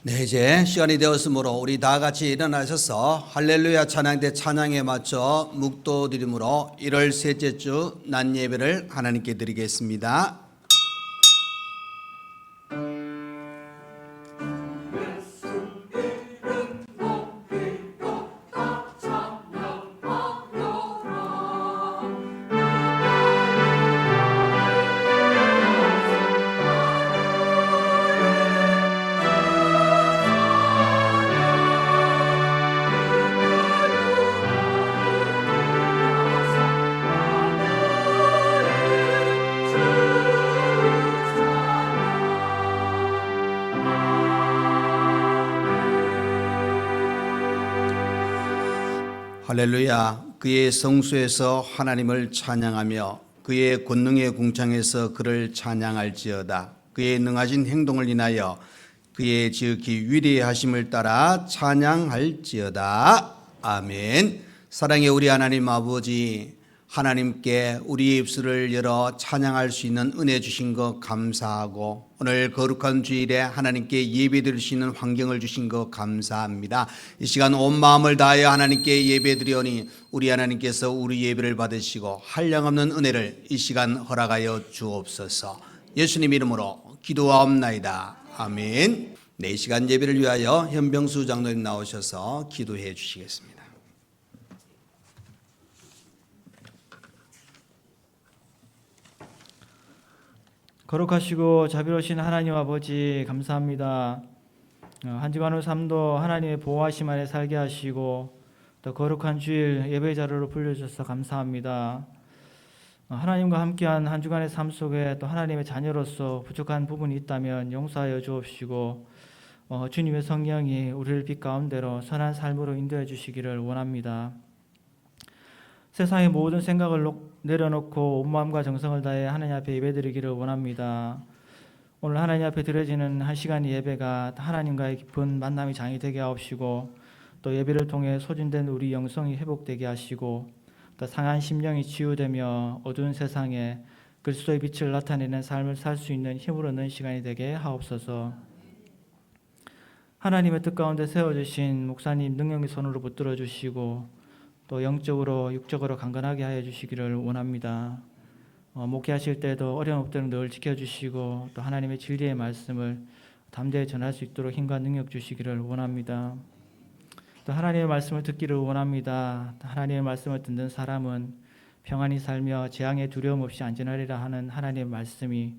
네, 이제 시간이 되었으므로 우리 다 같이 일어나셔서 할렐루야 찬양대 찬양에 맞춰 묵도 드림으로 1월 셋째 주 낮 예배를 하나님께 드리겠습니다. 할렐루야. 그의 성수에서 하나님을 찬양하며 그의 권능의 궁창에서 그를 찬양할지어다. 그의 능하신 행동을 인하여 그의 지극히 위대하심을 따라 찬양할지어다. 아멘. 사랑의 우리 하나님 아버지, 하나님께 우리의 입술을 열어 찬양할 수 있는 은혜 주신 것 감사하고, 오늘 거룩한 주일에 하나님께 예배드릴 수 있는 환경을 주신 것 감사합니다. 이 시간 온 마음을 다하여 하나님께 예배드리오니 우리 하나님께서 우리 예배를 받으시고 한량없는 은혜를 이 시간 허락하여 주옵소서. 예수님 이름으로 기도하옵나이다. 아멘. 네, 이 시간 예배를 위하여 현병수 장로님 나오셔서 기도해 주시겠습니다. 거룩하시고 자비로우신 하나님 아버지 감사합니다. 한 주간의 삶도 하나님의 보호하심 아래 살게 하시고 또 거룩한 주일 예배 자료로 불려주셔서 감사합니다. 하나님과 함께한 한 주간의 삶 속에 또 하나님의 자녀로서 부족한 부분이 있다면 용서하여 주옵시고, 주님의 성령이 우리를 빛 가운데로 선한 삶으로 인도해 주시기를 원합니다. 세상의 모든 생각을 내려놓고 온 마음과 정성을 다해 하나님 앞에 예배드리기를 원합니다. 오늘 하나님 앞에 드려지는 한 시간의 예배가 하나님과의 깊은 만남의 장이 되게 하옵시고, 또 예배를 통해 소진된 우리 영성이 회복되게 하시고, 또 상한 심령이 치유되며 어두운 세상에 그리스도의 빛을 나타내는 삶을 살 수 있는 힘을 얻는 시간이 되게 하옵소서. 하나님의 뜻 가운데 세워주신 목사님 능력의 손으로 붙들어 주시고, 또 영적으로 육적으로 강건하게 하여 주시기를 원합니다. 목회하실 때도 어려운 없도록 늘 지켜주시고, 또 하나님의 진리의 말씀을 담대히 전할 수 있도록 힘과 능력 주시기를 원합니다. 또 하나님의 말씀을 듣기를 원합니다. 하나님의 말씀을 듣는 사람은 평안히 살며 재앙의 두려움 없이 안전하리라 하는 하나님의 말씀이,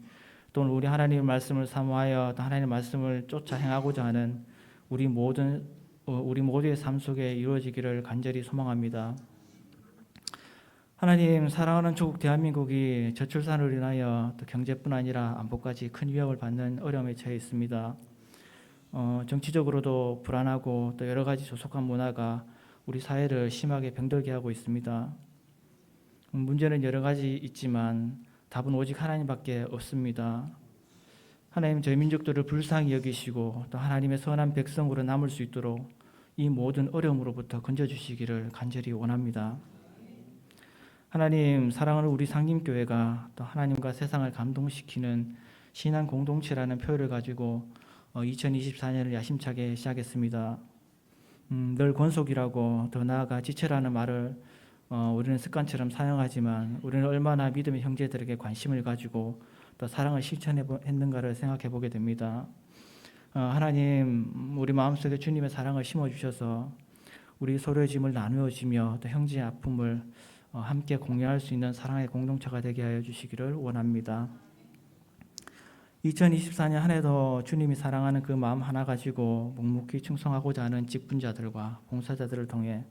또 우리 하나님의 말씀을 사모하여 또 하나님의 말씀을 쫓아 행하고자 하는 우리 모두의 삶 속에 이루어지기를 간절히 소망합니다. 하나님, 사랑하는 조국 대한민국이 저출산으로 인하여 또 경제뿐 아니라 안보까지 큰 위협을 받는 어려움에 처해 있습니다. 정치적으로도 불안하고 또 여러 가지 조속한 문화가 우리 사회를 심하게 병들게 하고 있습니다. 문제는 여러 가지 있지만 답은 오직 하나님밖에 없습니다. 하나님, 저희 민족들을 불쌍히 여기시고 또 하나님의 선한 백성으로 남을 수 있도록 이 모든 어려움으로부터 건져주시기를 간절히 원합니다. 하나님, 사랑하는 우리 상림교회가 또 하나님과 세상을 감동시키는 신앙 공동체라는 표현을 가지고 2024년을 야심차게 시작했습니다. 늘 권속이라고, 더 나아가 지체라는 말을 우리는 습관처럼 사용하지만, 우리는 얼마나 믿음의 형제들에게 관심을 가지고 또 사랑을 실천했는가를 생각해 보게 됩니다. 하나님, 우리 마음속에 주님의 사랑을 심어주셔서 우리 서로의 짐을 나누어지며 또 형제의 아픔을 함께 공유할 수 있는 사랑의 공동체가 되게 하여 주시기를 원합니다. 2024년 한 해도 주님이 사랑하는 그 마음 하나 가지고 묵묵히 충성하고자 하는 직분자들과 봉사자들을 통해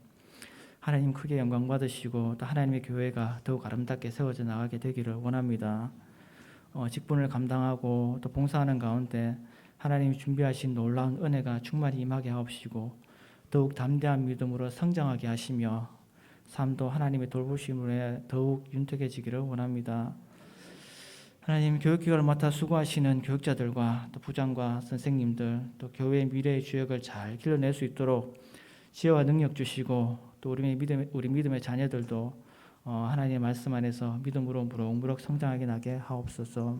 하나님 크게 영광 받으시고 또 하나님의 교회가 더욱 아름답게 세워져 나가게 되기를 원합니다. 직분을 감당하고 또 봉사하는 가운데 하나님이 준비하신 놀라운 은혜가 충만히 임하게 하옵시고, 더욱 담대한 믿음으로 성장하게 하시며 삶도 하나님의 돌보심으로 더욱 윤택해지기를 원합니다. 하나님, 교육기관을 맡아 수고하시는 교육자들과 또 부장과 선생님들, 또 교회의 미래의 주역을 잘 길러낼 수 있도록 지혜와 능력 주시고, 또 우리 믿음의 자녀들도 하나님의 말씀 안에서 믿음으로 무럭무럭 성장하게 나게 하옵소서.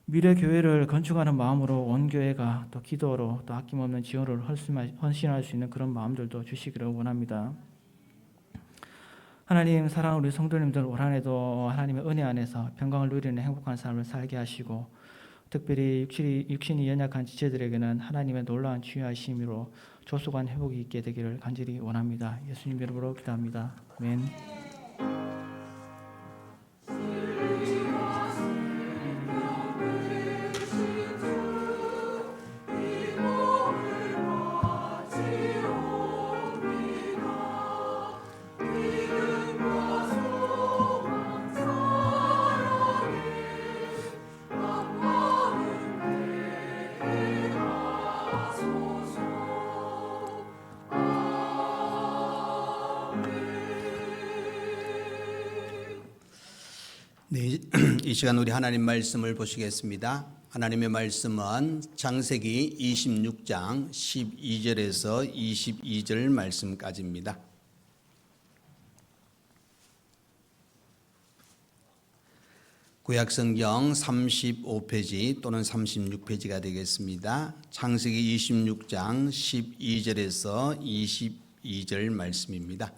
미래 교회를 건축하는 마음으로 온 교회가 또 기도로 또 아낌없는 지원으로 헌신할 수 있는 그런 마음들도 주시기를 원합니다. 하나님, 사랑하는 우리 성도님들 올 한해도 하나님의 은혜 안에서 평강을 누리는 행복한 삶을 살게 하시고, 특별히 육신이 연약한 지체들에게는 하나님의 놀라운 치유하심으로 조속한 회복이 있게 되기를 간절히 원합니다. 예수님 이름으로 기도합니다. 아멘. 네, 이 시간 우리 하나님 말씀을 보시겠습니다. 하나님의 말씀은 창세기 26장 12절에서 22절 말씀까지입니다. 구약성경 35페이지 또는 36페이지가 되겠습니다. 창세기 26장 12절에서 22절 말씀입니다.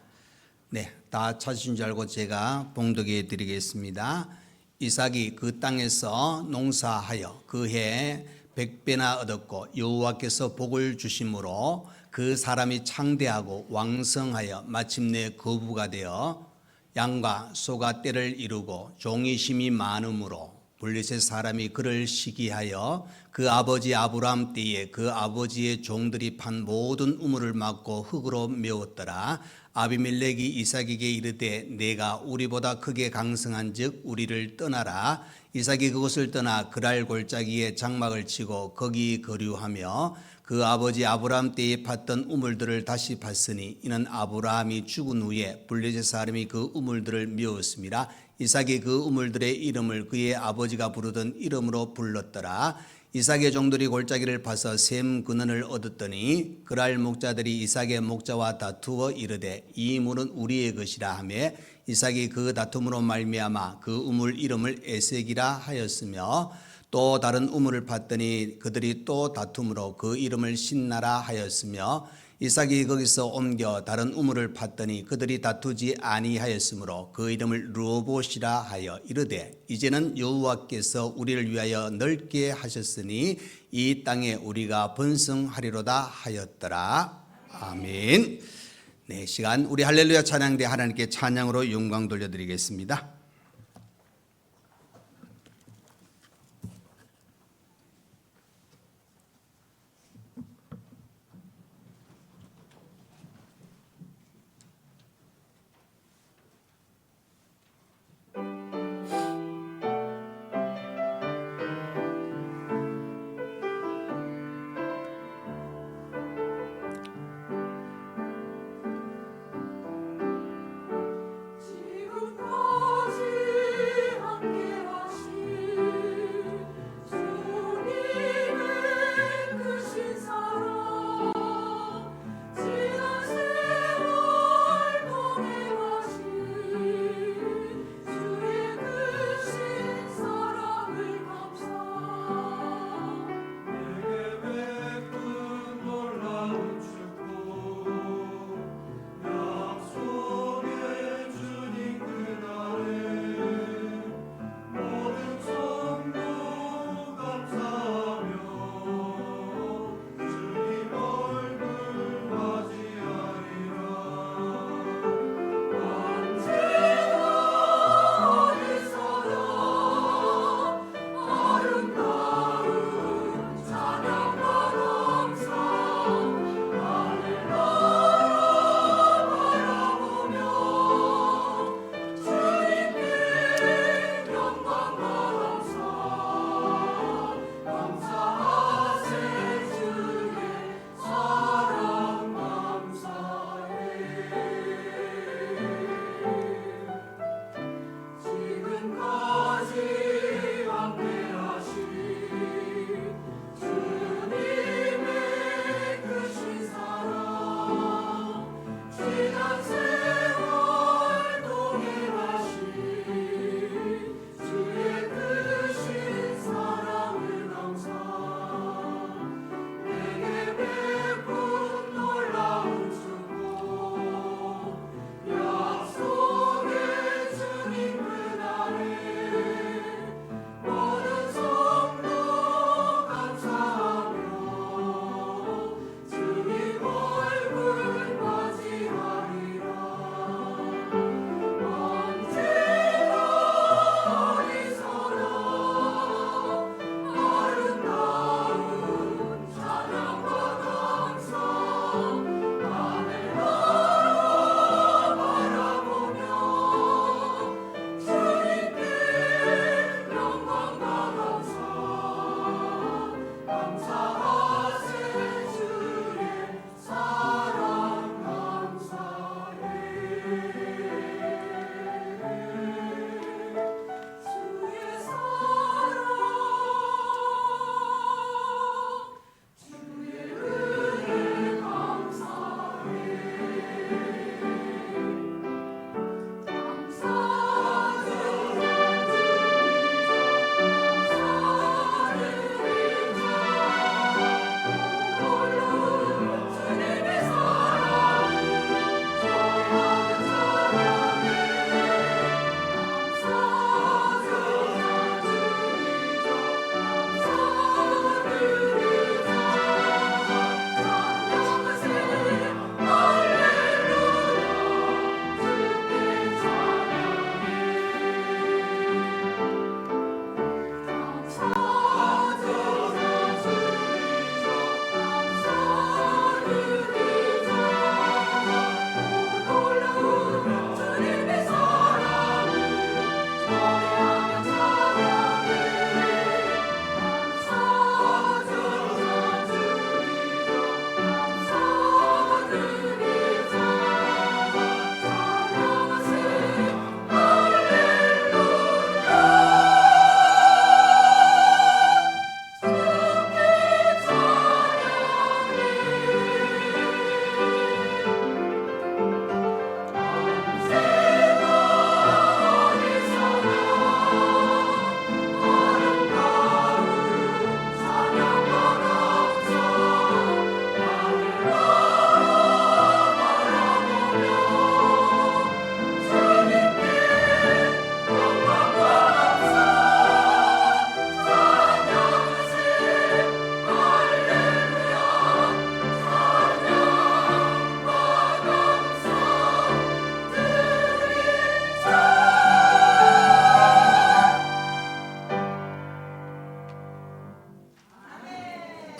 네, 다 찾으신 줄 알고 제가 봉독해 드리겠습니다. 이삭이 그 땅에서 농사하여 그 해에 100배나 얻었고 여호와께서 복을 주심으로 그 사람이 창대하고 왕성하여 마침내 거부가 되어 양과 소가 떼를 이루고 종이 심이 많음으로 블레셋 사람이 그를 시기하여 그 아버지 아브라함 때에 그 아버지의 종들이 판 모든 우물을 막고 흙으로 메웠더라. 아비멜렉이 이삭에게 이르되 내가 우리보다 크게 강성한즉 우리를 떠나라. 이삭이 그곳을 떠나 그랄 골짜기에 장막을 치고 거기 거류하며 그 아버지 아브라함 때에 팠던 우물들을 다시 팠으니 이는 아브라함이 죽은 후에 블레셋 사람이 그 우물들을 메웠습니다. 이삭이 그 우물들의 이름을 그의 아버지가 부르던 이름으로 불렀더라. 이삭의 종들이 골짜기를 파서 샘 근원을 얻었더니 그랄 목자들이 이삭의 목자와 다투어 이르되 이 물은 우리의 것이라 하며 이삭이 그 다툼으로 말미암아 그 우물 이름을 에색이라 하였으며 또 다른 우물을 팠더니 그들이 또 다툼으로 그 이름을 신나라 하였으며 이삭이 거기서 옮겨 다른 우물을 팠더니 그들이 다투지 아니하였으므로 그 이름을 르호봇이라 하여 이르되 이제는 여호와께서 우리를 위하여 넓게 하셨으니 이 땅에 우리가 번성하리로다 하였더라. 아멘. 네, 시간 우리 할렐루야 찬양대 하나님께 찬양으로 영광 돌려드리겠습니다. 지금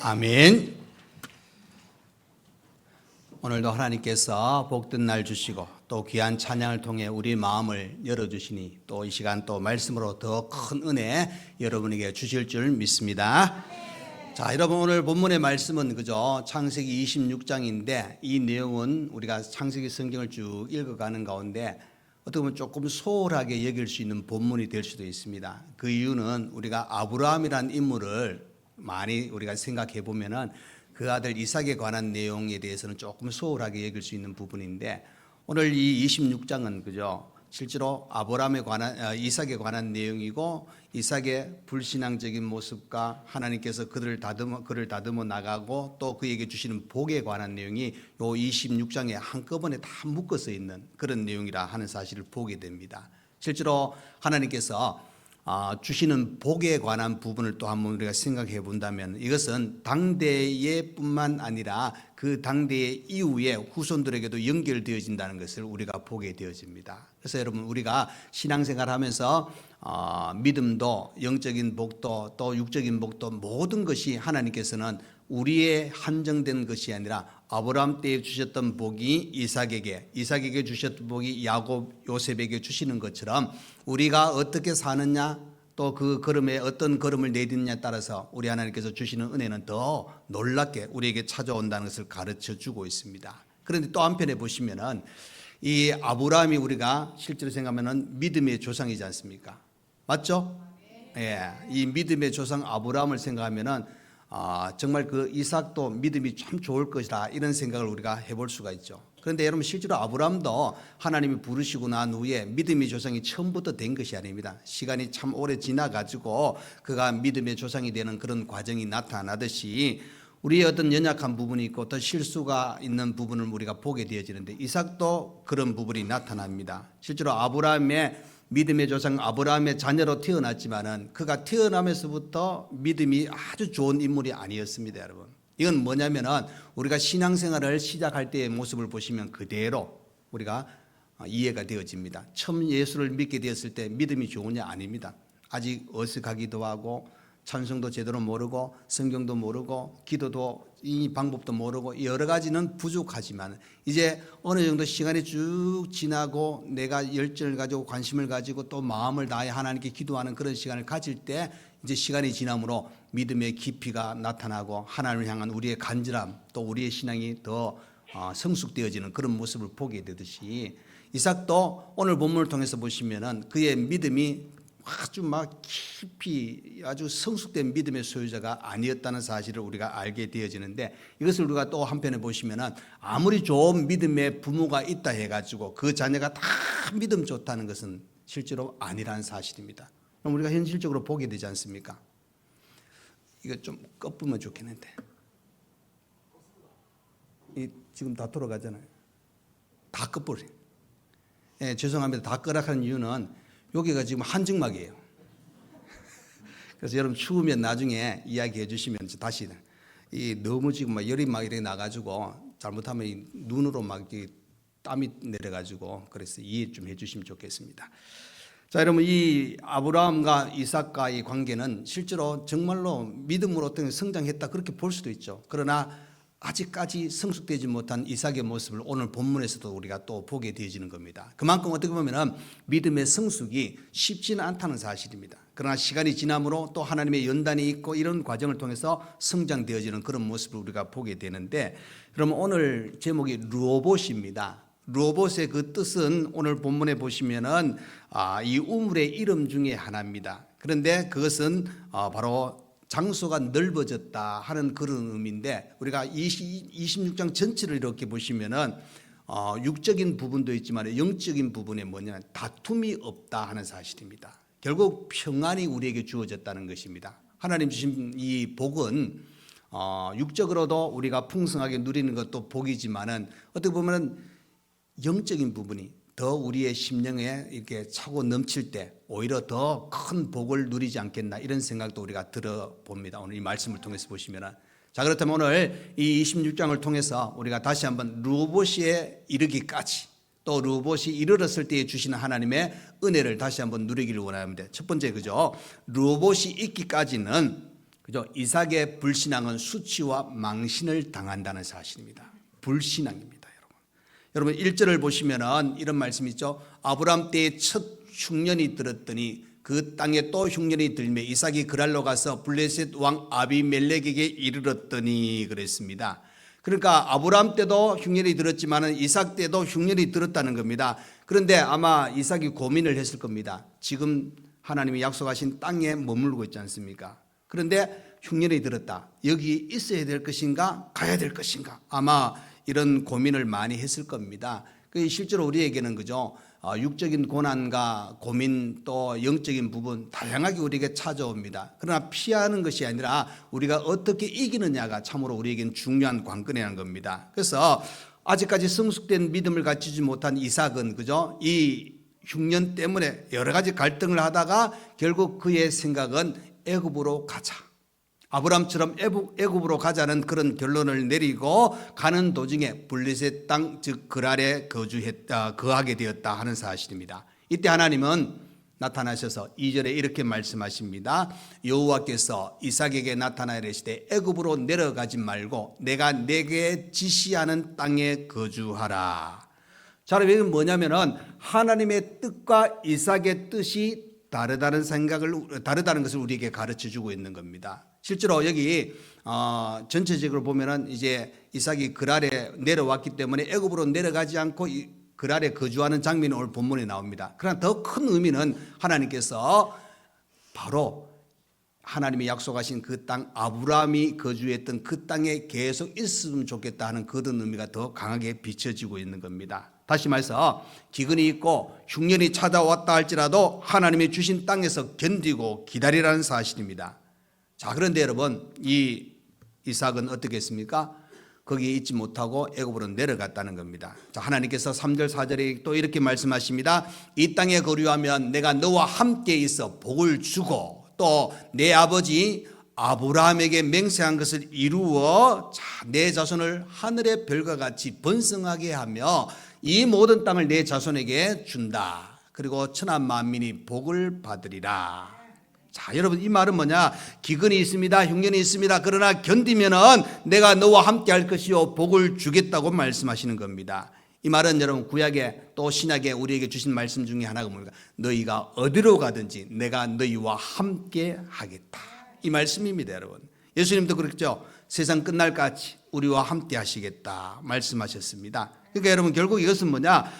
아멘. 오늘도 하나님께서 복된 날 주시고 또 귀한 찬양을 통해 우리 마음을 열어주시니 또 이 시간 또 말씀으로 더 큰 은혜 여러분에게 주실 줄 믿습니다. 자, 여러분 오늘 본문의 말씀은 그죠? 창세기 26장인데 이 내용은 우리가 창세기 성경을 쭉 읽어가는 가운데 어떻게 보면 조금 소홀하게 여길 수 있는 본문이 될 수도 있습니다. 그 이유는 우리가 아브라함이라는 인물을 많이 우리가 생각해 보면은 그 아들 이삭에 관한 내용에 대해서는 조금 소홀하게 여길 수 있는 부분인데 오늘 이 26장은 그죠? 실제로 아브라함에 관한 이삭에 관한 내용이고 이삭의 불신앙적인 모습과 하나님께서 그를 다듬어 나가고 또 그에게 주시는 복에 관한 내용이 요 26장에 한꺼번에 다 묶어서 있는 그런 내용이라 하는 사실을 보게 됩니다. 실제로 하나님께서 주시는 복에 관한 부분을 또 한번 우리가 생각해 본다면 이것은 당대에 뿐만 아니라 그 당대 이후에 후손들에게도 연결되어진다는 것을 우리가 보게 되어집니다. 그래서 여러분 우리가 신앙생활 하면서 믿음도 영적인 복도 또 육적인 복도 모든 것이 하나님께서는 우리의 한정된 것이 아니라 아브라함 때에 주셨던 복이 이삭에게 주셨던 복이 야곱, 요셉에게 주시는 것처럼 우리가 어떻게 사느냐 또 그 걸음에 어떤 걸음을 내딛느냐에 따라서 우리 하나님께서 주시는 은혜는 더 놀랍게 우리에게 찾아온다는 것을 가르쳐 주고 있습니다. 그런데 또 한편에 보시면은 이 아브라함이 우리가 실제로 생각하면은 믿음의 조상이지 않습니까? 맞죠? 예, 이 믿음의 조상 아브라함을 생각하면은 정말 그 이삭도 믿음이 참 좋을 것이다 이런 생각을 우리가 해볼 수가 있죠. 그런데 여러분 실제로 아브라함도 하나님이 부르시고 난 후에 믿음의 조상이 처음부터 된 것이 아닙니다. 시간이 참 오래 지나가지고 그가 믿음의 조상이 되는 그런 과정이 나타나듯이 우리의 어떤 연약한 부분이 있고 또 실수가 있는 부분을 우리가 보게 되어지는데 이삭도 그런 부분이 나타납니다. 실제로 아브라함의 믿음의 조상 아브라함의 자녀로 태어났지만은 그가 태어나면서부터 믿음이 아주 좋은 인물이 아니었습니다, 여러분. 이건 뭐냐면은 우리가 신앙생활을 시작할 때의 모습을 보시면 그대로 우리가 이해가 되어집니다. 처음 예수를 믿게 되었을 때 믿음이 좋으냐 아닙니다. 아직 어색하기도 하고 찬송도 제대로 모르고 성경도 모르고 기도도 이 방법도 모르고 여러 가지는 부족하지만 이제 어느 정도 시간이 쭉 지나고 내가 열정을 가지고 관심을 가지고 또 마음을 다해 하나님께 기도하는 그런 시간을 가질 때 이제 시간이 지남으로 믿음의 깊이가 나타나고 하나님을 향한 우리의 간절함 또 우리의 신앙이 더 성숙되어지는 그런 모습을 보게 되듯이 이삭도 오늘 본문을 통해서 보시면은 그의 믿음이 아주 막 깊이 아주 성숙된 믿음의 소유자가 아니었다는 사실을 우리가 알게 되어지는데, 이것을 우리가 또 한편에 보시면은 아무리 좋은 믿음의 부모가 있다 해가지고 그 자녀가 다 믿음 좋다는 것은 실제로 아니라는 사실입니다. 그럼 우리가 현실적으로 보게 되지 않습니까? 이거 좀 꺾으면 좋겠는데 지금 다 돌아가잖아요. 다 꺾어버려. 죄송합니다. 다 끄락하는 이유는 여기가 지금 한증막이에요. 그래서 여러분 추우면 나중에 이야기해 주시면 다시 너무 지금 막 열이 막 이렇게 나가지고 잘못하면 이 눈으로 막 땀이 내려가지고 그래서 이해 좀 해주시면 좋겠습니다. 자, 여러분 이 아브라함과 이삭과 이 관계는 실제로 정말로 믿음으로 어떻게 성장했다 그렇게 볼 수도 있죠. 그러나 아직까지 성숙되지 못한 이삭의 모습을 오늘 본문에서도 우리가 또 보게 되어지는 겁니다. 그만큼 어떻게 보면 믿음의 성숙이 쉽지는 않다는 사실입니다. 그러나 시간이 지남으로 또 하나님의 연단이 있고 이런 과정을 통해서 성장되어지는 그런 모습을 우리가 보게 되는데, 그러면 오늘 제목이 르호봇입니다. 르호봇의 그 뜻은 오늘 본문에 보시면은 이 우물의 이름 중에 하나입니다. 그런데 그것은 바로 장소가 넓어졌다 하는 그런 의미인데, 우리가 26장 전체를 이렇게 보시면은 육적인 부분도 있지만 영적인 부분에 뭐냐면 다툼이 없다 하는 사실입니다. 결국 평안이 우리에게 주어졌다는 것입니다. 하나님 주신 이 복은 육적으로도 우리가 풍성하게 누리는 것도 복이지만은 어떻게 보면은 영적인 부분이 더 우리의 심령에 이렇게 차고 넘칠 때 오히려 더 큰 복을 누리지 않겠나 이런 생각도 우리가 들어봅니다. 오늘 이 말씀을 통해서 보시면은. 자, 그렇다면 오늘 이 26장을 통해서 우리가 다시 한번 르호봇에 이르기까지 또 르호봇이 이르렀을 때에 주시는 하나님의 은혜를 다시 한번 누리기를 원합니다. 첫 번째 그죠? 르호봇이 있기까지는 그죠? 이삭의 불신앙은 수치와 망신을 당한다는 사실입니다. 불신앙입니다. 여러분 1절을 보시면은 이런 말씀이 있죠. 아브라함 때에 첫 흉년이 들었더니 그 땅에 또 흉년이 들매 이삭이 그랄로 가서 블레셋 왕 아비멜렉에게 이르렀더니 그랬습니다. 그러니까 아브라함 때도 흉년이 들었지만은 이삭 때도 흉년이 들었다는 겁니다. 그런데 아마 이삭이 고민을 했을 겁니다. 지금 하나님이 약속하신 땅에 머물고 있지 않습니까? 그런데 흉년이 들었다. 여기 있어야 될 것인가 가야 될 것인가, 아마 이런 고민을 많이 했을 겁니다. 실제로 우리에게는 그죠, 육적인 고난과 고민 또 영적인 부분 다양하게 우리에게 찾아옵니다. 그러나 피하는 것이 아니라 우리가 어떻게 이기느냐가 참으로 우리에게는 중요한 관건이라는 겁니다. 그래서 아직까지 성숙된 믿음을 갖추지 못한 이삭은 그죠, 이 흉년 때문에 여러 가지 갈등을 하다가 결국 그의 생각은 애굽으로 가자, 아브람처럼 애굽으로 가자는 그런 결론을 내리고 가는 도중에 블레셋 땅 즉 그랄에 거하게 되었다 하는 사실입니다. 이때 하나님은 나타나셔서 2절에 이렇게 말씀하십니다. 여호와께서 이삭에게 나타나 이르시되 애굽으로 내려가지 말고 내가 내게 지시하는 땅에 거주하라. 자, 이건 뭐냐면은 하나님의 뜻과 이삭의 뜻이 다르다는 것을 우리에게 가르쳐 주고 있는 겁니다. 실제로 여기 전체적으로 보면은 이제 이삭이 그랄에 내려왔기 때문에 애굽으로 내려가지 않고 그랄에 거주하는 장면이 오늘 본문에 나옵니다. 그러나 더 큰 의미는 하나님께서 바로 하나님이 약속하신 그 땅, 아브라함이 거주했던 그 땅에 계속 있으면 좋겠다 하는 그런 의미가 더 강하게 비춰지고 있는 겁니다. 다시 말해서 기근이 있고 흉년이 찾아왔다 할지라도 하나님이 주신 땅에서 견디고 기다리라는 사실입니다. 자, 그런데 여러분 이 이삭은 어떻게 했습니까? 거기에 있지 못하고 애굽으로 내려갔다는 겁니다. 자, 하나님께서 3절 4절에 또 이렇게 말씀하십니다. 이 땅에 거류하면 내가 너와 함께 있어 복을 주고 또 내 아버지 아브라함에게 맹세한 것을 이루어 내 자손을 하늘의 별과 같이 번성하게 하며 이 모든 땅을 내 자손에게 준다. 그리고 천하 만민이 복을 받으리라. 자, 여러분 이 말은 뭐냐? 기근이 있습니다. 흉년이 있습니다. 그러나 견디면은 내가 너와 함께 할 것이요 복을 주겠다고 말씀하시는 겁니다. 이 말은 여러분 구약에 또 신약에 우리에게 주신 말씀 중에 하나가 뭡니까? 너희가 어디로 가든지 내가 너희와 함께 하겠다. 이 말씀입니다, 여러분. 예수님도 그랬죠. 세상 끝날까지 우리와 함께 하시겠다 말씀하셨습니다. 그러니까 여러분 결국 이것은 뭐냐?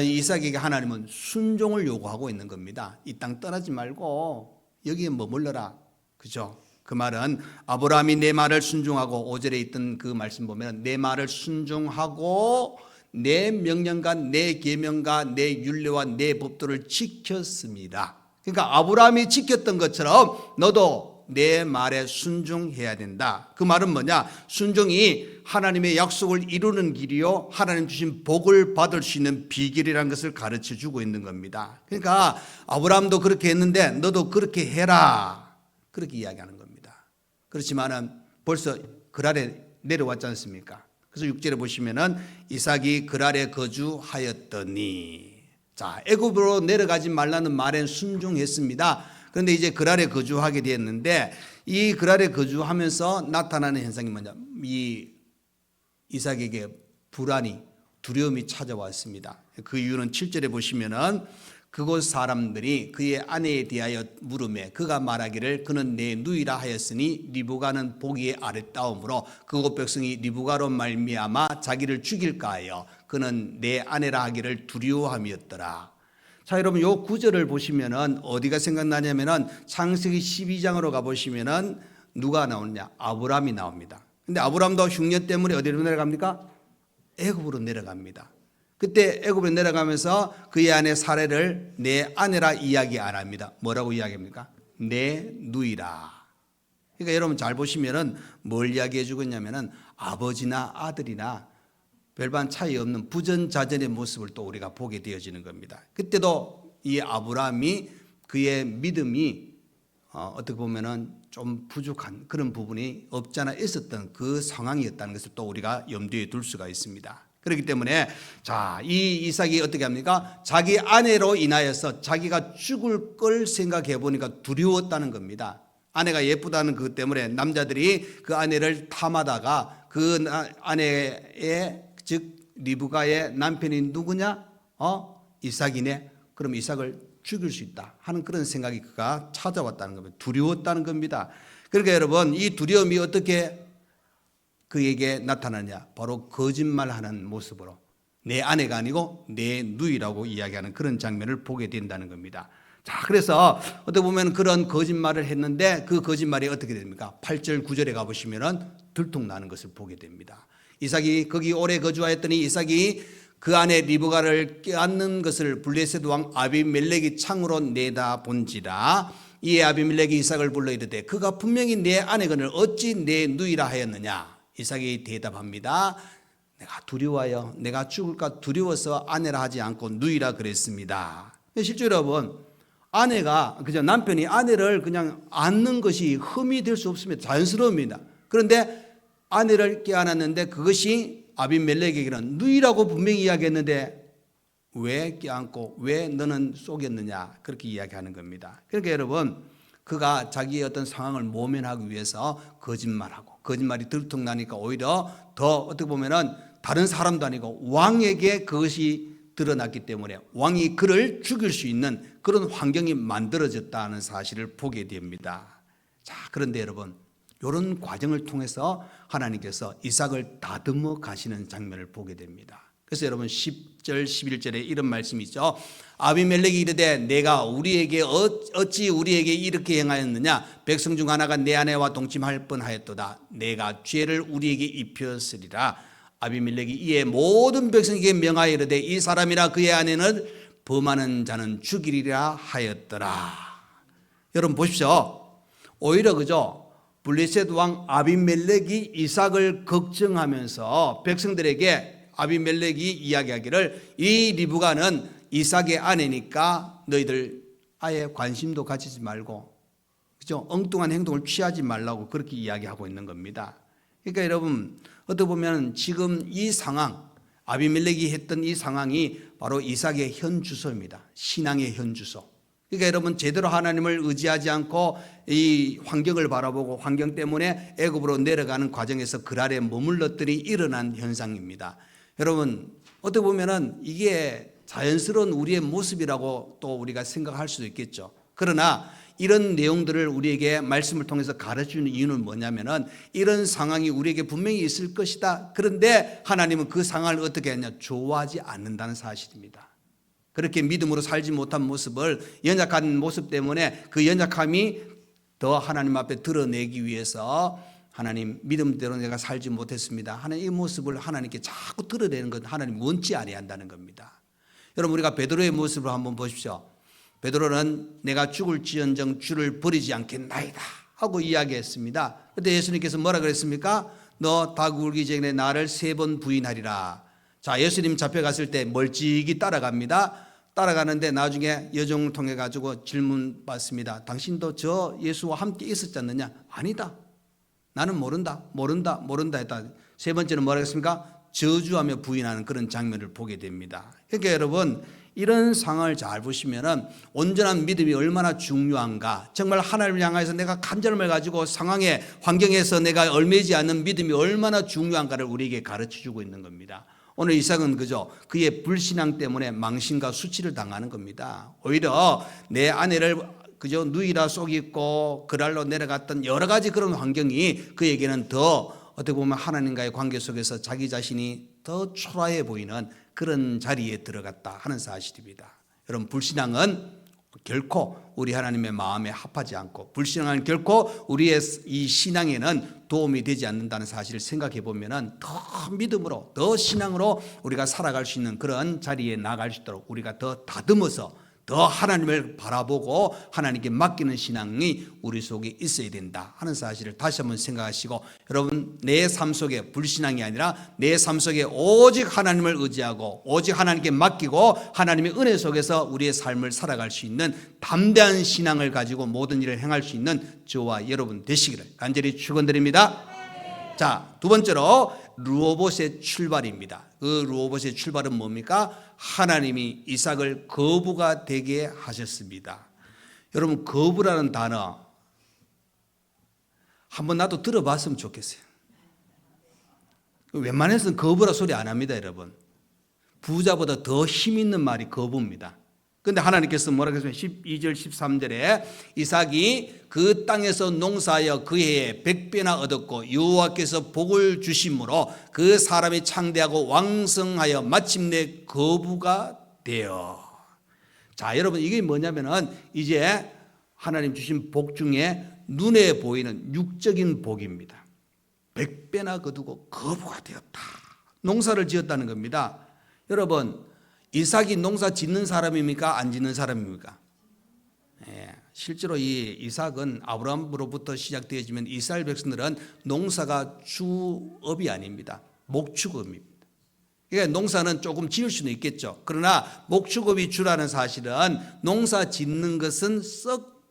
이삭에게 하나님은 순종을 요구하고 있는 겁니다. 이 땅 떠나지 말고 여기에 머물러라. 그죠? 그 말은 아브라함이 내 말을 순종하고 5절에 있던 그 말씀 보면 내 말을 순종하고 내 명령과 내 계명과 내 율례와 내 법도를 지켰습니다. 그러니까 아브라함이 지켰던 것처럼 너도 내 말에 순종해야 된다. 그 말은 뭐냐? 순종이 하나님의 약속을 이루는 길이요 하나님 주신 복을 받을 수 있는 비결이라는 것을 가르쳐 주고 있는 겁니다. 그러니까 아브라함도 그렇게 했는데 너도 그렇게 해라, 그렇게 이야기하는 겁니다. 그렇지만은 벌써 그랄에 내려왔지 않습니까? 그래서 6절에 보시면은 이삭이 그랄에 거주하였더니, 자, 애굽으로 내려가지 말라는 말엔 순종했습니다. 그런데 이제 그랄에 거주하게 되었는데 이 그랄에 거주하면서 나타나는 현상이 뭐냐? 이 이삭에게 불안이, 두려움이 찾아왔습니다. 그 이유는 7절에 보시면은 그곳 사람들이 그의 아내에 대하여 물으매 그가 말하기를 그는 내 누이라 하였으니 리브가는 보기에 아랫다움으로 그곳 백성이 리브가로 말미암아 자기를 죽일까 하여 그는 내 아내라 하기를 두려워함이었더라. 자, 여러분 요 구절을 보시면은 어디가 생각나냐면은 창세기 12장으로 가 보시면은 누가 나오느냐? 아브라함이 나옵니다. 근데 아브라함도 흉년 때문에 어디로 내려갑니까? 애굽으로 내려갑니다. 그때 애굽으로 내려가면서 그의 아내 사레를 내 아내라 이야기 안 합니다. 뭐라고 이야기합니까? 내 누이라. 그러니까 여러분 잘 보시면은 뭘 이야기해 주고 있냐면은 아버지나 아들이나 별반 차이 없는 부전자전의 모습을 또 우리가 보게 되어지는 겁니다. 그때도 이 아브라함이 그의 믿음이 어떻게 보면은 좀 부족한 그런 부분이 없지 않아 있었던 그 상황이었다는 것을 또 우리가 염두에 둘 수가 있습니다. 그렇기 때문에 자, 이 이삭이 어떻게 합니까? 자기 아내로 인하여서 자기가 죽을 걸 생각해 보니까 두려웠다는 겁니다. 아내가 예쁘다는 그 때문에 남자들이 그 아내를 탐하다가 그 아내의 즉 리브가의 남편이 누구냐? 이삭이네. 그럼 이삭을 죽일 수 있다 하는 그런 생각이 그가 찾아왔다는 겁니다. 두려웠다는 겁니다. 그러니까 여러분 이 두려움이 어떻게 그에게 나타나냐? 바로 거짓말하는 모습으로 내 아내가 아니고 내 누이라고 이야기하는 그런 장면을 보게 된다는 겁니다. 자, 그래서 어떻게 보면 그런 거짓말을 했는데 그 거짓말이 어떻게 됩니까? 8절 9절에 가보시면은 들통나는 것을 보게 됩니다. 이삭이 거기 오래 거주하였더니 이삭이 그 안에 리브가를 껴안는 것을 블레셋 왕 아비멜렉이 창으로 내다 본지라. 이에 아비멜렉이 이삭을 불러 이르되 그가 분명히 내 아내거늘 어찌 내 누이라 하였느냐? 이삭이 대답합니다. 내가 두려워요. 내가 죽을까 두려워서 아내라 하지 않고 누이라 그랬습니다. 실제로 여러분 아내가 그저 남편이 아내를 그냥 안는 것이 흠이 될 수 없습니다. 자연스러웁니다. 그런데 아내를 껴안았는데 그것이 아비멜렉에게는 누이라고 분명히 이야기했는데 왜 껴안고 왜 너는 속였느냐 그렇게 이야기하는 겁니다. 그러니까 여러분 그가 자기의 어떤 상황을 모면하기 위해서 거짓말하고 거짓말이 들통나니까 오히려 더 어떻게 보면은 다른 사람도 아니고 왕에게 그것이 드러났기 때문에 왕이 그를 죽일 수 있는 그런 환경이 만들어졌다는 사실을 보게 됩니다. 자, 그런데 여러분 이런 과정을 통해서 하나님께서 이삭을 다듬어 가시는 장면을 보게 됩니다. 그래서 여러분 10절 11절에 이런 말씀이 있죠. 아비멜렉이 이르되 내가 우리에게 어찌 우리에게 이렇게 행하였느냐? 백성 중 하나가 내 아내와 동침할 뻔하였도다. 내가 죄를 우리에게 입혔으리라. 아비멜렉이 이에 모든 백성에게 명하여 이르되 이 사람이나 그의 아내는 범하는 자는 죽이리라 하였더라. 여러분 보십시오. 오히려 그죠? 블레셋 왕 아비멜렉이 이삭을 걱정하면서 백성들에게 아비멜렉이 이야기하기를 이 리브가는 이삭의 아내니까 너희들 아예 관심도 가지지 말고 그죠? 엉뚱한 행동을 취하지 말라고 그렇게 이야기하고 있는 겁니다. 그러니까 여러분 어떻게 보면 지금 이 상황 아비멜렉이 했던 이 상황이 바로 이삭의 현 주소입니다. 신앙의 현 주소. 그러니까 여러분 제대로 하나님을 의지하지 않고 이 환경을 바라보고 환경 때문에 애굽으로 내려가는 과정에서 그랄에 머물렀더니 일어난 현상입니다. 여러분 어떻게 보면은 이게 자연스러운 우리의 모습이라고 또 우리가 생각할 수도 있겠죠. 그러나 이런 내용들을 우리에게 말씀을 통해서 가르치는 이유는 뭐냐면은 이런 상황이 우리에게 분명히 있을 것이다. 그런데 하나님은 그 상황을 어떻게 했냐? 좋아하지 않는다는 사실입니다. 그렇게 믿음으로 살지 못한 모습을, 연약한 모습 때문에 그 연약함이 더 하나님 앞에 드러내기 위해서 하나님, 믿음대로 내가 살지 못했습니다. 하나님, 이 모습을 하나님께 자꾸 드러내는 건 하나님 원치 아니한다는 겁니다. 여러분, 우리가 베드로의 모습을 한번 보십시오. 베드로는 내가 죽을지언정 주를 버리지 않겠나이다 하고 이야기했습니다. 그때 예수님께서 뭐라 그랬습니까? 너 닭 울기 전에 나를 3번 부인하리라. 자, 예수님 잡혀갔을 때 멀찍이 따라갑니다. 따라가는데 나중에 여종을 통해 가지고 질문 받습니다. 당신도 저 예수와 함께 있었지 않느냐? 아니다. 나는 모른다 했다. 3번째는 뭐라 했습니까? 저주하며 부인하는 그런 장면을 보게 됩니다. 그러니까 여러분, 이런 상황을 잘 보시면은 온전한 믿음이 얼마나 중요한가, 정말 하나님을 향해서 내가 간절함을 가지고 상황에, 환경에서 내가 얽매이지 않는 믿음이 얼마나 중요한가를 우리에게 가르쳐주고 있는 겁니다. 오늘 이삭은 그저 그의 불신앙 때문에 망신과 수치를 당하는 겁니다. 오히려 내 아내를 그저 누이라 속이고 그랄로 내려갔던 여러 가지 그런 환경이 그에게는 더 어떻게 보면 하나님과의 관계 속에서 자기 자신이 더 초라해 보이는 그런 자리에 들어갔다 하는 사실입니다. 여러분, 불신앙은 결코 우리 하나님의 마음에 합하지 않고, 불신앙은 결코 우리의 이 신앙에는 도움이 되지 않는다는 사실을 생각해 보면은 더 믿음으로, 더 신앙으로 우리가 살아갈 수 있는 그런 자리에 나갈 수 있도록 우리가 더 다듬어서 더 하나님을 바라보고 하나님께 맡기는 신앙이 우리 속에 있어야 된다 하는 사실을 다시 한번 생각하시고, 여러분, 내 삶 속에 불신앙이 아니라 내 삶 속에 오직 하나님을 의지하고 오직 하나님께 맡기고 하나님의 은혜 속에서 우리의 삶을 살아갈 수 있는 담대한 신앙을 가지고 모든 일을 행할 수 있는 저와 여러분 되시기를 간절히 축원드립니다. 자, 두 번째로 르호봇의 출발입니다. 그 르호봇의 출발은 뭡니까? 하나님이 이삭을 거부가 되게 하셨습니다. 여러분, 거부라는 단어 한번 나도 들어봤으면 좋겠어요. 웬만해서는 거부라 소리 안 합니다, 여러분. 부자보다 더 힘 있는 말이 거부입니다. 그런데 하나님께서 뭐라고 했습니까? 12절 13절에 이삭이 그 땅에서 농사하여 그 해에 100배나 얻었고 여호와께서 복을 주심으로 그 사람이 창대하고 왕성하여 마침내 거부가 되어. 자, 여러분, 이게 뭐냐면은 이제 하나님 주신 복 중에 눈에 보이는 육적인 복입니다. 100배나 거두고 거부가 되었다. 농사를 지었다는 겁니다. 여러분, 이삭이 농사 짓는 사람입니까? 안 짓는 사람입니까? 실제로 이 이삭은 아브라함으로부터 시작되어지면 이스라엘 백성들은 농사가 주업이 아닙니다. 목축업입니다. 그러니까 농사는 조금 지을 수는 있겠죠. 그러나 목축업이 주라는 사실은 농사 짓는 것은 썩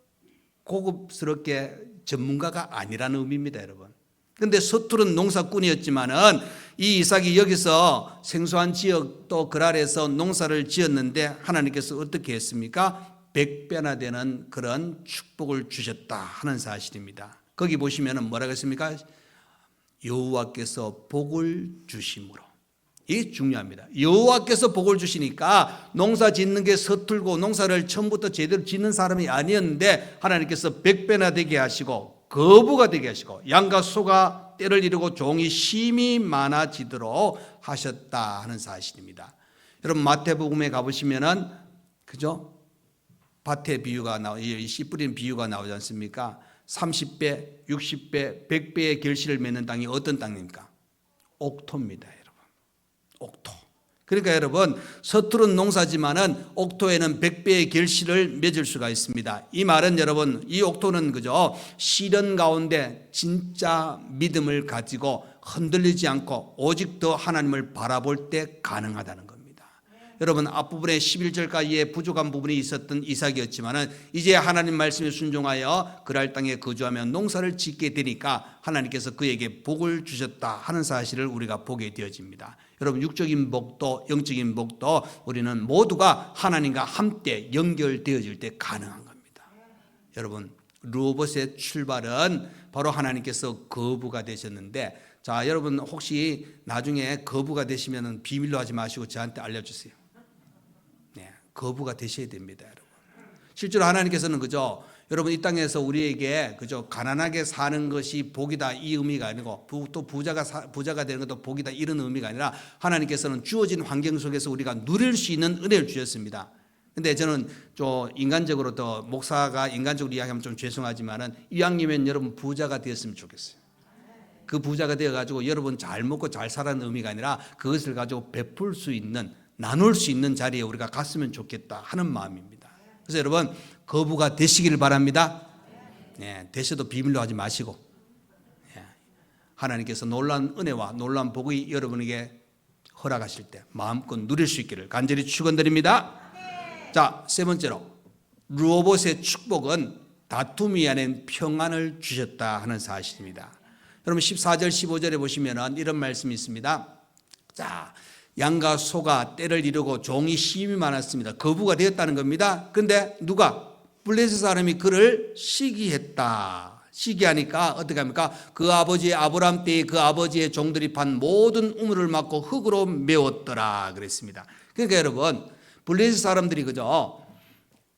고급스럽게 전문가가 아니라는 의미입니다, 여러분. 그런데 서투른 농사꾼이었지만은 이 이삭이 여기서 생소한 지역 또 그랄에서 농사를 지었는데 하나님께서 어떻게 했습니까? 100배나 되는 그런 축복을 주셨다 하는 사실입니다. 거기 보시면은 뭐라고 했습니까? 여호와께서 복을 주심으로. 이게 중요합니다. 여호와께서 복을 주시니까 농사 짓는 게 서툴고 농사를 처음부터 제대로 짓는 사람이 아니었는데 하나님께서 100배나 되게 하시고 거부가 되게 하시고 양과 소가 때를 이루고 종이 심히 많아지도록 하셨다 하는 사실입니다. 여러분, 마태복음에 가보시면은 그죠? 밭의 비유가 씨 뿌리는 비유가 나오지 않습니까? 30배, 60배, 100배의 결실을 맺는 땅이 어떤 땅입니까? 옥토입니다, 여러분. 옥토. 그러니까 여러분, 서투른 농사지만은 옥토에는 100배의 결실을 맺을 수가 있습니다. 이 말은 여러분, 이 옥토는 그저 시련 가운데 진짜 믿음을 가지고 흔들리지 않고 오직 더 하나님을 바라볼 때 가능하다는 겁니다. 여러분, 앞부분에 11절까지의 부족한 부분이 있었던 이삭이었지만은 이제 하나님 말씀에 순종하여 그랄 땅에 거주하며 농사를 짓게 되니까 하나님께서 그에게 복을 주셨다 하는 사실을 우리가 보게 되어집니다. 여러분, 육적인 복도 영적인 복도 우리는 모두가 하나님과 함께 연결되어질 때 가능한 겁니다. 여러분, 르호봇의 출발은 바로 하나님께서 거부가 되셨는데, 자, 여러분 혹시 나중에 거부가 되시면 비밀로 하지 마시고 저한테 알려주세요. 네, 거부가 되셔야 됩니다, 여러분. 실제로 하나님께서는 그죠, 여러분 이 땅에서 우리에게 그저 가난하게 사는 것이 복이다 이 의미가 아니고 또 부자가 되는 것도 복이다 이런 의미가 아니라 하나님께서는 주어진 환경 속에서 우리가 누릴 수 있는 은혜를 주셨습니다. 근데 저는 좀 인간적으로 더 목사가 인간적으로 이야기하면 좀 죄송하지만은 이왕이면 여러분 부자가 되었으면 좋겠어요. 그 부자가 되어가지고 여러분 잘 먹고 잘 살라는 의미가 아니라 그것을 가지고 베풀 수 있는 나눌 수 있는 자리에 우리가 갔으면 좋겠다 하는 마음입니다. 그래서 여러분 거부가 되시기를 바랍니다. 네, 되셔도 비밀로 하지 마시고 하나님께서 놀라운 은혜와 놀라운 복이 여러분에게 허락하실 때 마음껏 누릴 수 있기를 간절히 축원드립니다. 자, 세 번째로 르호봇의 축복은 다툼이 아닌 평안을 주셨다 하는 사실입니다. 여러분 14절 15절에 보시면 이런 말씀이 있습니다. 자, 양과 소가 때를 이루고 종이 힘이 많았습니다. 거부가 되었다는 겁니다. 그런데 누가? 블레셋 사람이 그를 시기했다. 시기하니까 어떻게 합니까? 그 아버지 아브라함 때에 그 아버지의 종들이 판 모든 우물을 막고 흙으로 메웠더라 그랬습니다. 그러니까 여러분 블레셋 사람들이 그저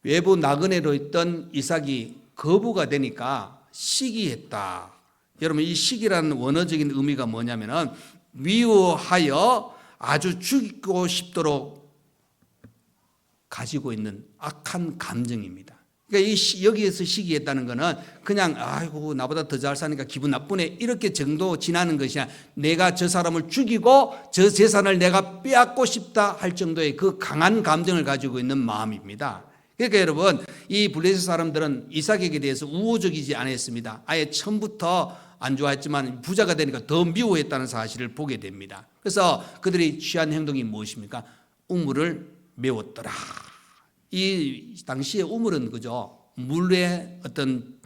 외부 나그네로 있던 이삭이 거부가 되니까 시기했다. 여러분 이 시기라는 원어적인 의미가 뭐냐면은 미워하여 아주 죽이고 싶도록 가지고 있는 악한 감정입니다. 그러니까 여기에서 시기했다는 것은 그냥 아이고 나보다 더 잘 사니까 기분 나쁘네 이렇게 정도 지나는 것이 아니라 내가 저 사람을 죽이고 저 재산을 내가 빼앗고 싶다 할 정도의 그 강한 감정을 가지고 있는 마음입니다. 그러니까 여러분 이 블레셋 사람들은 이삭에게 대해서 우호적이지 않았습니다. 아예 처음부터 안 좋아했지만 부자가 되니까 더 미워했다는 사실을 보게 됩니다. 그래서 그들이 취한 행동이 무엇입니까? 우물을 메웠더라. 이 당시에 우물은 그죠 물의 어떤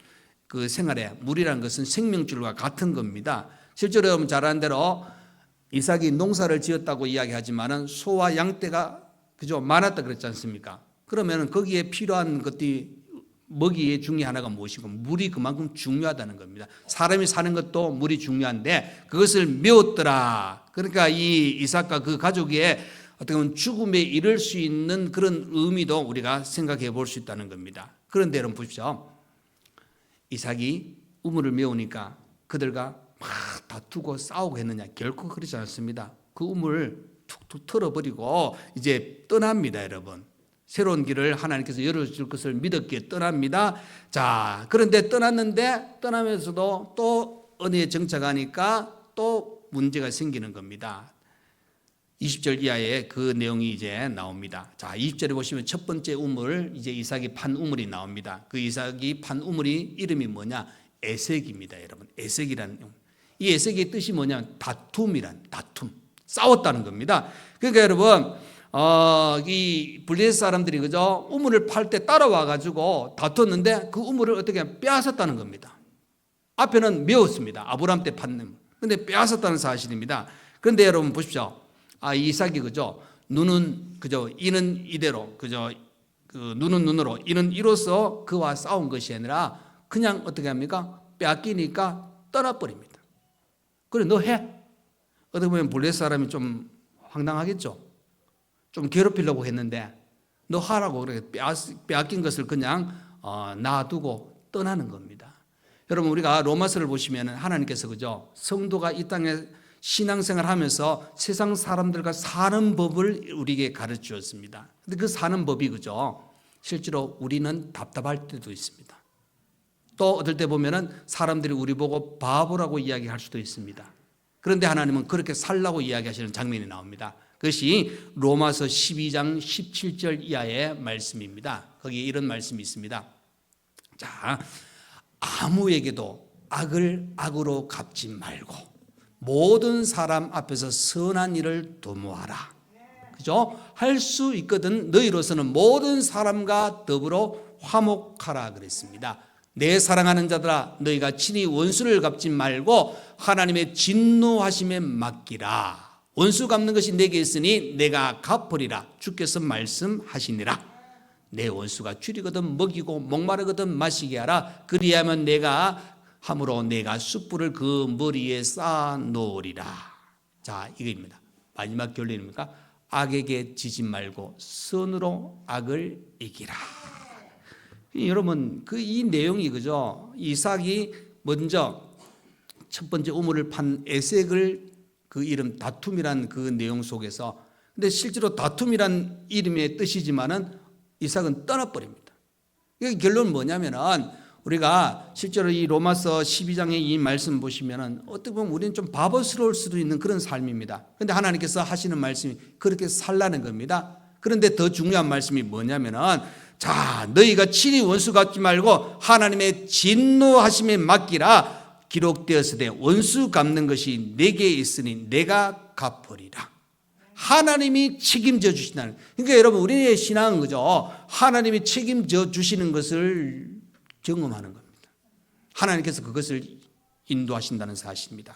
그 생활에 물이라는 것은 생명줄과 같은 겁니다. 실제로 여러분 잘 아는 대로 이삭이 농사를 지었다고 이야기하지만은 소와 양떼가 그죠 많았다 그랬지 않습니까? 그러면은 거기에 필요한 것들이 먹이 중에 하나가 무엇이고 물이 그만큼 중요하다는 겁니다. 사람이 사는 것도 물이 중요한데 그것을 메웠더라. 그러니까 이 이삭과 그 가족의 어떻게 보면 죽음에 이를 수 있는 그런 의미도 우리가 생각해 볼 수 있다는 겁니다. 그런데 여러분 보십시오. 이삭이 우물을 메우니까 그들과 막 다투고 싸우고 했느냐? 결코 그렇지 않습니다. 그 우물을 툭툭 털어버리고 이제 떠납니다, 여러분. 새로운 길을 하나님께서 열어줄 것을 믿었기에 떠납니다. 자, 그런데 떠나면서도 또 은혜에 정착하니까 또 문제가 생기는 겁니다. 20절 이하에 그 내용이 이제 나옵니다. 자, 20절에 보시면 첫 번째 우물, 이제 이삭이 판 우물이 나옵니다. 그 이삭이 판 우물이 이름이 뭐냐? 에색입니다, 여러분. 에색이라는 이 에색의 뜻이 뭐냐면 다툼, 싸웠다는 겁니다. 그러니까 여러분, 이 블레셋 사람들이 그저 우물을 팔 때 따라와 가지고 다퉜는데 그 우물을 어떻게 빼앗았다는 겁니다. 앞에는 메웠습니다. 아브라함 때 판. 근데 빼앗았다는 사실입니다. 그런데 여러분 보십시오. 이삭이 그죠 눈은 그저 이는 이대로 그저 그 눈은 눈으로 이는 이로써 그와 싸운 것이 아니라 그냥 어떻게 합니까? 빼앗기니까 떠나버립니다. 그래 너 해. 어떻게 보면 블레셋 사람이 좀 황당하겠죠. 좀 괴롭히려고 했는데 너 하라고 그렇게 빼앗긴 것을 그냥 놔두고 떠나는 겁니다. 여러분 우리가 로마서를 보시면 하나님께서 그죠 성도가 이 땅에 신앙생활 하면서 세상 사람들과 사는 법을 우리에게 가르쳐 주었습니다. 근데 그 사는 법이 그죠 실제로 우리는 답답할 때도 있습니다. 또 어떨 때 보면은 사람들이 우리 보고 바보라고 이야기할 수도 있습니다. 그런데 하나님은 그렇게 살라고 이야기하시는 장면이 나옵니다. 그것이 로마서 12장 17절 이하의 말씀입니다. 거기에 이런 말씀이 있습니다. 자, 아무에게도 악을 악으로 갚지 말고 모든 사람 앞에서 선한 일을 도모하라. 그죠? 할 수 있거든 너희로서는 모든 사람과 더불어 화목하라 그랬습니다. 내 사랑하는 자들아 너희가 친히 원수를 갚지 말고 하나님의 진노하심에 맡기라. 원수 갚는 것이 내게 있으니 내가 갚으리라. 주께서 말씀하시니라. 내 원수가 줄이거든 먹이고 목마르거든 마시게 하라. 그리하면 내가 함으로 내가 숯불을 그 머리에 쌓아 놓으리라. 자, 이거입니다. 마지막 결론입니까? 악에게 지지 말고 선으로 악을 이기라. 여러분 이 내용이 그죠? 이삭이 먼저 첫 번째 우물을 판 에색을 그 이름 다툼이란 그 내용 속에서, 근데 실제로 다툼이란 이름의 뜻이지만은 이삭은 떠나버립니다. 이 결론은 뭐냐면은 우리가 실제로 이 로마서 12장의 이 말씀 보시면은 어떻게 보면 우리는 좀 바보스러울 수도 있는 그런 삶입니다. 그런데 하나님께서 하시는 말씀이 그렇게 살라는 겁니다. 그런데 더 중요한 말씀이 뭐냐면은 자, 너희가 친히 원수 갚지 말고 하나님의 진노하심에 맡기라. 기록되었으되 원수 갚는 것이 내게 있으니 내가 갚으리라. 하나님이 책임져 주신다는. 그러니까 여러분 우리의 신앙은 그죠? 하나님이 책임져 주시는 것을 경험하는 겁니다. 하나님께서 그것을 인도하신다는 사실입니다.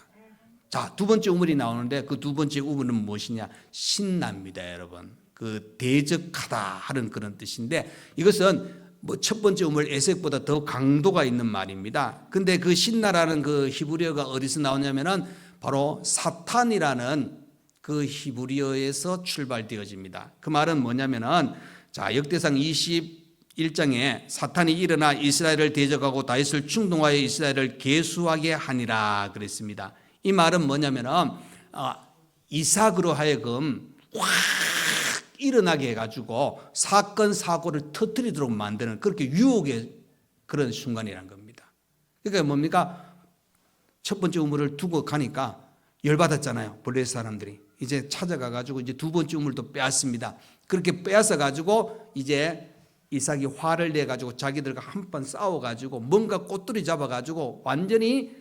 자, 두 번째 우물이 나오는데 그 두 번째 우물은 무엇이냐? 신납니다, 여러분. 그 대적하다 하는 그런 뜻인데 이것은 뭐 첫 번째 우물 에색보다 더 강도가 있는 말입니다. 근데 그 신나라는 그 히브리어가 어디서 나오냐면은 바로 사탄이라는 그 히브리어에서 출발되어집니다. 그 말은 뭐냐면은 자, 역대상 21장에 사탄이 일어나 이스라엘을 대적하고 다윗을 충동하여 이스라엘을 계수하게 하니라 그랬습니다. 이 말은 뭐냐면은 이삭으로 하여금 확 일어나게 해가지고 사건 사고를 터뜨리도록 만드는 그렇게 유혹의 그런 순간이라는 겁니다. 그러니까 뭡니까? 첫 번째 우물을 두고 가니까 열받았잖아요. 블레셋 사람들이 이제 찾아가가지고 이제 두 번째 우물도 빼앗습니다. 그렇게 빼앗아가지고 이제 이삭이 화를 내가지고 자기들과 한번 싸워가지고 뭔가 꼬투리 잡아가지고 완전히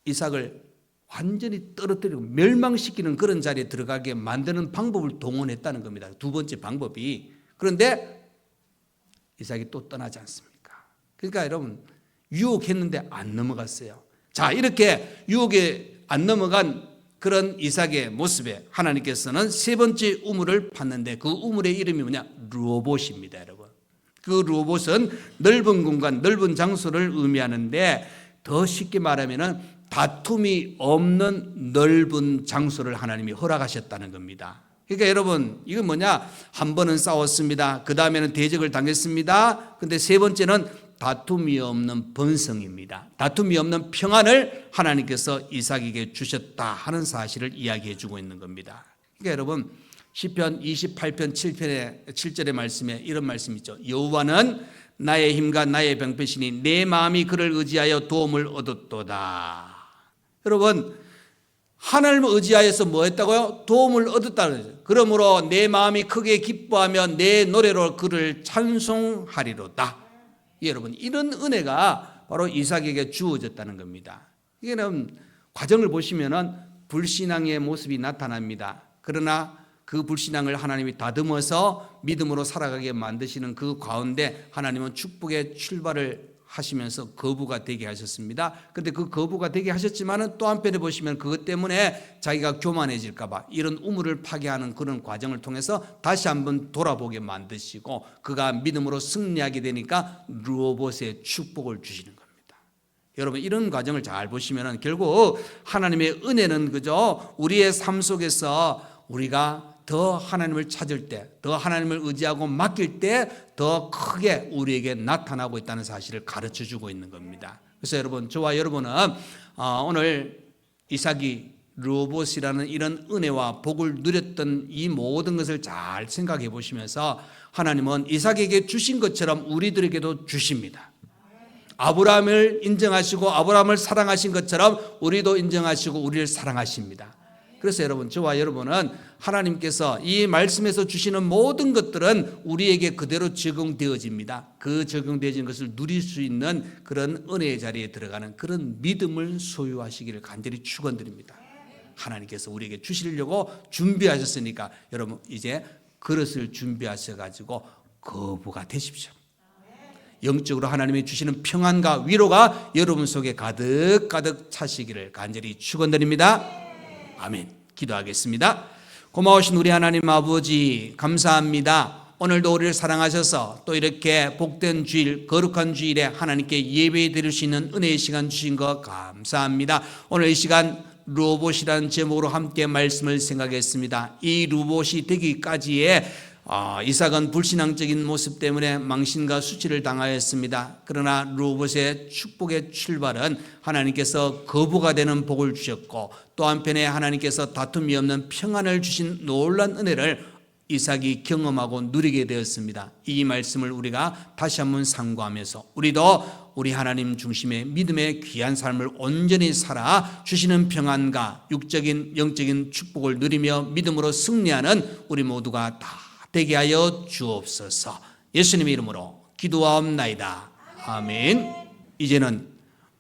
이삭을 완전히 떨어뜨리고 멸망시키는 그런 자리에 들어가게 만드는 방법을 동원했다는 겁니다. 두 번째 방법이. 그런데 이삭이 또 떠나지 않습니까? 그러니까 여러분 유혹했는데 안 넘어갔어요. 자, 이렇게 유혹에 안 넘어간 그런 이삭의 모습에 하나님께서는 세 번째 우물을 팠는데 그 우물의 이름이 뭐냐? 르호봇입니다, 여러분. 그 르호봇은 넓은 공간, 넓은 장소를 의미하는데 더 쉽게 말하면은 다툼이 없는 넓은 장소를 하나님이 허락하셨다는 겁니다. 그러니까 여러분 이건 뭐냐? 한 번은 싸웠습니다. 그 다음에는 대적을 당했습니다. 근데 세 번째는 다툼이 없는 번성입니다. 다툼이 없는 평안을 하나님께서 이삭에게 주셨다 하는 사실을 이야기해 주고 있는 겁니다. 그러니까 여러분 시편 28편 7절의 말씀에 이런 말씀이 있죠. 여호와는 나의 힘과 나의 병폐시니 내 마음이 그를 의지하여 도움을 얻었도다. 여러분 하나님을 의지하여서 뭐 했다고요? 도움을 얻었다는 거죠. 그러므로 내 마음이 크게 기뻐하며 내 노래로 그를 찬송하리로다. 여러분 이런 은혜가 바로 이삭에게 주어졌다는 겁니다. 이게는 과정을 보시면은 불신앙의 모습이 나타납니다. 그러나 그 불신앙을 하나님이 다듬어서 믿음으로 살아가게 만드시는 그 가운데 하나님은 축복의 출발을 하시면서 거부가 되게 하셨습니다. 그런데 그 거부가 되게 하셨지만은 또 한편에 보시면 그것 때문에 자기가 교만해질까 봐 이런 우물을 파괴하는 그런 과정을 통해서 다시 한번 돌아보게 만드시고 그가 믿음으로 승리하게 되니까 르호봇의 축복을 주시는 겁니다. 여러분 이런 과정을 잘 보시면은 결국 하나님의 은혜는 그저 우리의 삶 속에서 우리가 더 하나님을 찾을 때, 더 하나님을 의지하고 맡길 때 더 크게 우리에게 나타나고 있다는 사실을 가르쳐 주고 있는 겁니다. 그래서 여러분, 저와 여러분은 오늘 이삭이 르호봇이라는 이런 은혜와 복을 누렸던 이 모든 것을 잘 생각해 보시면서 하나님은 이삭에게 주신 것처럼 우리들에게도 주십니다. 아브라함을 인정하시고 아브라함을 사랑하신 것처럼 우리도 인정하시고 우리를 사랑하십니다. 그래서 여러분, 저와 여러분은 하나님께서 이 말씀에서 주시는 모든 것들은 우리에게 그대로 적용되어집니다. 그 적용되어진 것을 누릴 수 있는 그런 은혜의 자리에 들어가는 그런 믿음을 소유하시기를 간절히 축원드립니다. 하나님께서 우리에게 주시려고 준비하셨으니까 여러분 이제 그릇을 준비하셔가지고 거부가 되십시오. 영적으로 하나님이 주시는 평안과 위로가 여러분 속에 가득가득 차시기를 간절히 축원드립니다. 아멘. 기도하겠습니다. 고마우신 우리 하나님 아버지 감사합니다. 오늘도 우리를 사랑하셔서 또 이렇게 복된 주일, 거룩한 주일에 하나님께 예배 드릴 수 있는 은혜의 시간 주신 것 감사합니다. 오늘 이 시간 르호봇이라는 제목으로 함께 말씀을 생각했습니다. 이 르호봇이 되기까지의 이삭은 불신앙적인 모습 때문에 망신과 수치를 당하였습니다. 그러나 르호봇의 축복의 출발은 하나님께서 거부가 되는 복을 주셨고, 또 한편에 하나님께서 다툼이 없는 평안을 주신 놀라운 은혜를 이삭이 경험하고 누리게 되었습니다. 이 말씀을 우리가 다시 한번 상고하면서 우리도 우리 하나님 중심의 믿음의 귀한 삶을 온전히 살아 주시는 평안과 육적인 영적인 축복을 누리며 믿음으로 승리하는 우리 모두가 다 되게 하여 주옵소서. 예수님의 이름으로 기도하옵나이다. 아멘. 이제는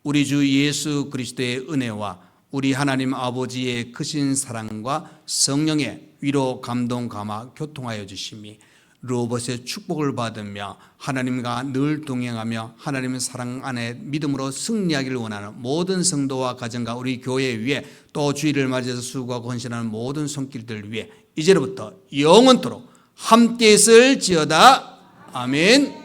우리 주 예수 그리스도의 은혜와 우리 하나님 아버지의 크신 사랑과 성령의 위로 감동 감화 교통하여 주심이 르호봇의 축복을 받으며 하나님과 늘 동행하며 하나님의 사랑 안에 믿음으로 승리하기를 원하는 모든 성도와 가정과 우리 교회 위에, 또 주일을 맞이해서 수고하고 헌신하는 모든 손길들 위에 이제로부터 영원토록 함께 있을지어다. 아멘.